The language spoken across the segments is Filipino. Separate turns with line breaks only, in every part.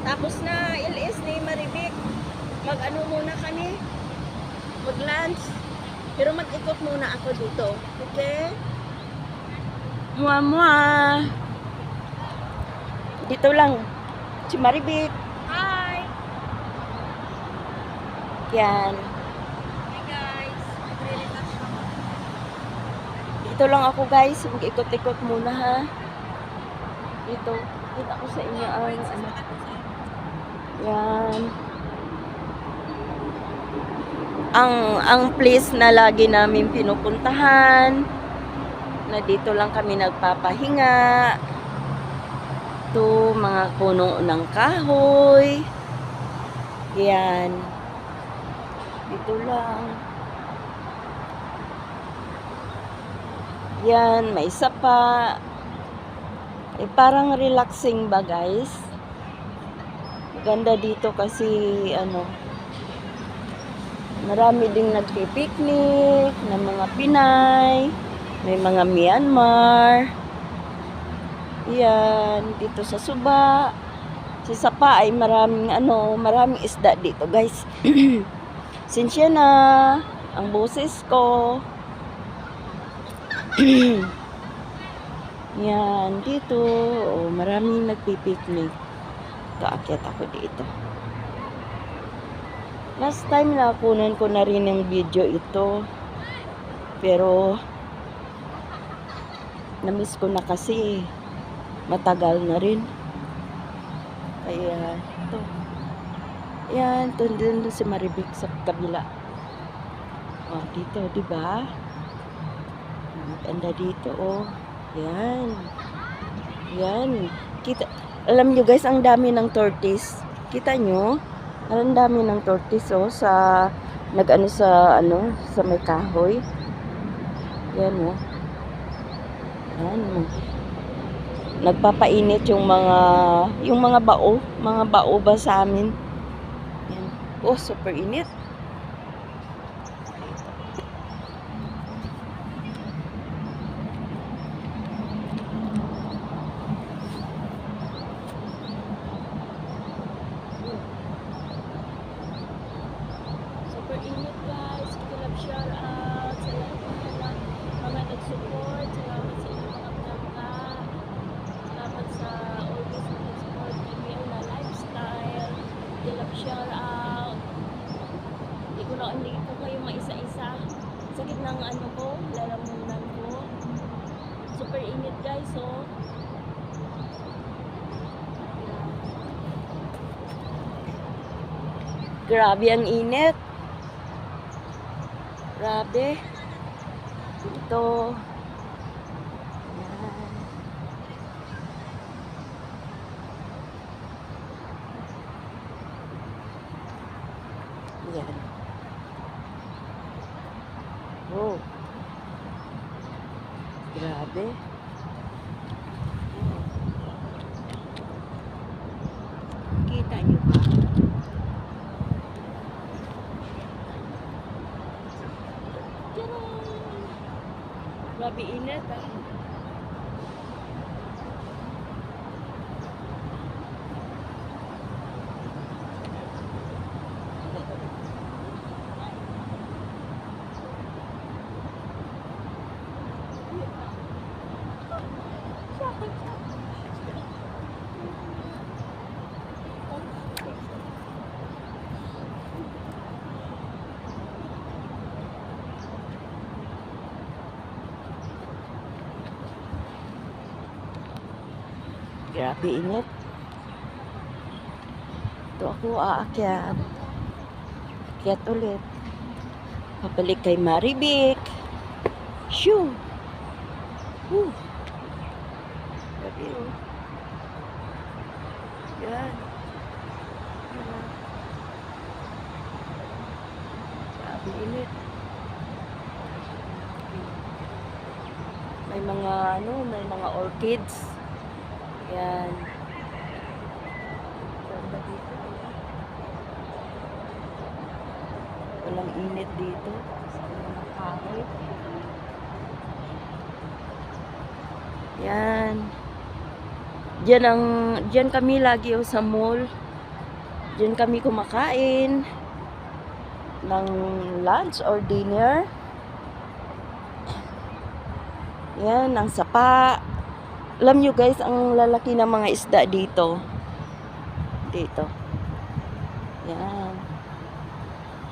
Tapos na LS ni Maribik. Mag-ano muna kami. Mag-lunch. Pero mag-ikot muna ako dito. Okay? Mua. Dito lang. Si Maribik.
Hi!
Yan.
Hi guys! Magre-relax ako.
Dito lang ako guys. Mag-ikot-ikot muna ha. Dito. Kita ko sa inyo ang ano. Yan. Ang place na lagi namin pinupuntahan. Na dito lang kami nagpapahinga. Ito, mga puno ng kahoy. Yan. Dito lang. Yan, may sapa. Eh, parang relaxing ba guys? Ganda dito kasi ano, marami ding nagpipiknik ng mga Pinay, may mga Myanmar. Yan, dito sa Suba. Sa Sapa ay maraming ano, maraming isda dito guys. Sinsya na ang boses ko. Yan, dito. Oh, maraming nagpipiknik. Aakyat ako dito. Last time nakunan ko na rin ng video ito. Pero namiss ko na kasi matagal na rin. Kaya ito. Yan, doon si Maribik sa kabila. Oh, dito, 'di ba? Maganda dito, oh. Yan. Yan. Kita, alam nyo guys, ang dami ng tortoise. Kita nyo? Ang dami ng tortoise, oh, sa, nag-ano sa, ano, sa may kahoy. Yan, oh. Yan, oh. Nagpapainit yung mga bao ba sa amin. Yan. Oh, super init. Super init guys. Kilab shout out sa lahat ng mga nag-support. Salamat sa inyong mga pinangga. Salamat sa always nag-support kami na lifestyle. Kilab shout out. Hindi ko kayo maisa-isa. Sakit ng ano ko, lalamunan ko. Super init guys, oh. Grabe ang init. Grabe. Ito. Yan. Yan. Oh. Grabe. Kita niyo ba? Grabe init, ah. Grabe init. Ito ako aakyat. Akyat ulit. Papalik kay Maribik. Shoo! Woo! Grabe, oh. Yan. Grabe init. May mga ano, may mga orchids. Yan. Ganda dito. Walang init dito. Mga kahoy. Yan. Diyan kami lagi sa mall. Diyan kami kumakain ng lunch or dinner. Yan, ang sapa. Alam nyo guys, ang lalaki ng mga isda dito. Dito. Yan.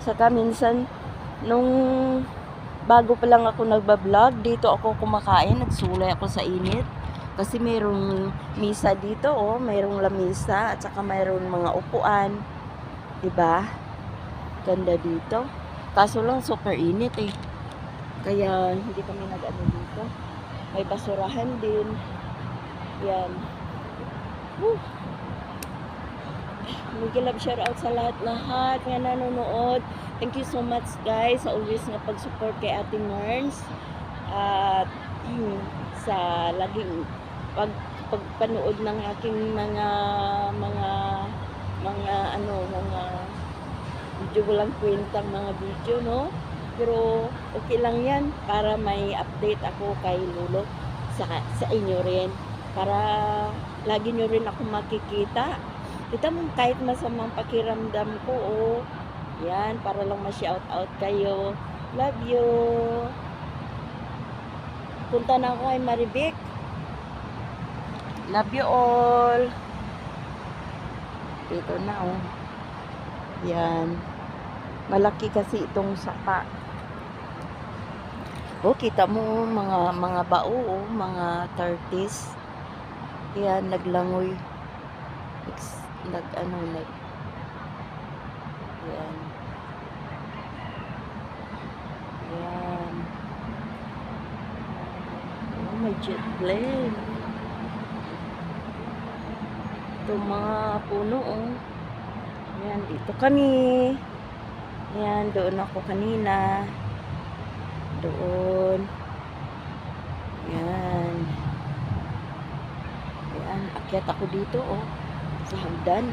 Saka minsan, nung bago pa lang ako nagbablog, dito ako kumakain, nagsulay ako sa init. Kasi mayroong misa dito, oh, mayroong lamisa at saka mayroong mga upuan. 'Di ba? Ganda dito. Kaso lang super init eh. Kaya hindi kami nag-ano dito. May basurahan din. Yan. Woo! Miguel love shout out sa lahat-lahat nga nanonood. Thank you so much guys sa always nga pag-support kay Ate Merns. At sa laging pagpanood ng aking mga video walang kwentang mga video, no? Pero okay lang yan para may update ako kay Lolo sa inyo rin. Para lagi nyo rin ako makikita. Kita mo kahit masamang pakiramdam ko, oh. Yan, para lang ma-shout out kayo. Love you. Punta na ako kay Marivic. Love you all. Dito na, oh. Yan. Malaki kasi itong sapa. Oh, kita mo mga bao, oh, mga tortoise. Yan, naglangoy. Yan. Yan. Oh, may jet plane. Ito mga puno, oh. Yan, dito kami. Yan, doon ako kanina. Doon. Yan. Yan, akyat ako dito, oh. Sa hagdan.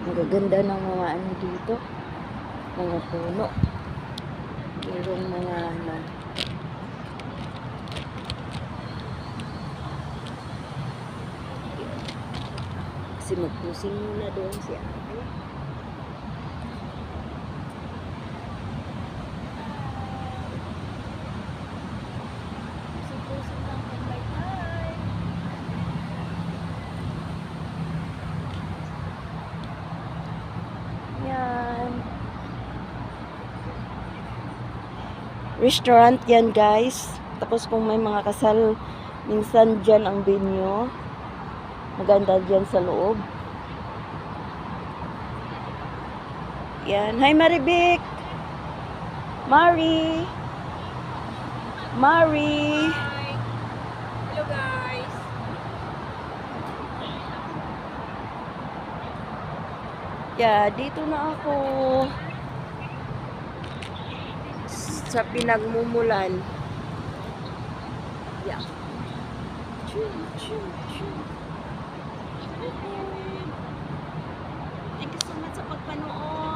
Ang gaganda ng mga ano dito. Mga puno. Mayroong mga ano. Kasi magpusing muna doon si ate. Pusing lang ang bye-bye. Yan. Restaurant yan guys. Tapos kung may mga kasal, minsan dyan ang venue. Maganda dyan sa loob. Yan. Hi Marivic! Mari! Mari!
Hi! Hello guys!
Yeah, dito na ako. Sa pinagmumulan. Yeah. Choo, choo, choo. Thank you so much sa pagpanood.